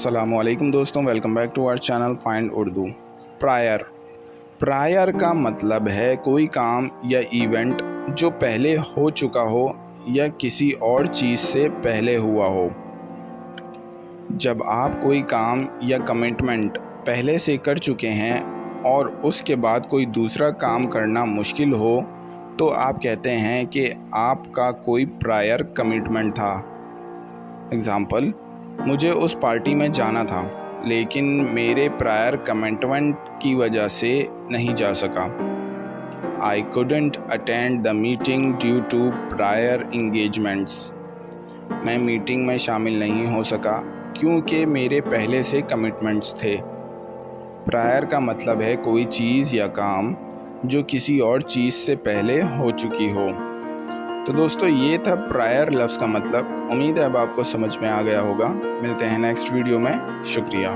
अस्सलामुअलैकुम दोस्तों, welcome back to our channel Find Urdu. Prior का मतलब है कोई काम या इवेंट जो पहले हो चुका हो या किसी और चीज़ से पहले हुआ हो। जब आप कोई काम या कमिटमेंट पहले से कर चुके हैं और उसके बाद कोई दूसरा काम करना मुश्किल हो तो आप कहते हैं कि आपका कोई प्रायर कमिटमेंट था। एग्ज़ाम्पल, मुझे उस पार्टी में जाना था लेकिन मेरे प्रायर कमिटमेंट की वजह से नहीं जा सका। I couldn't attend the meeting due to prior engagements. मैं मीटिंग में शामिल नहीं हो सका क्योंकि मेरे पहले से कमिटमेंट्स थे। प्रायर का मतलब है कोई चीज़ या काम जो किसी और चीज़ से पहले हो चुकी हो। तो दोस्तों, ये था प्रायर लफ्ज़ का मतलब। उम्मीद है अब आपको समझ में आ गया होगा। मिलते हैं नेक्स्ट वीडियो में। शुक्रिया।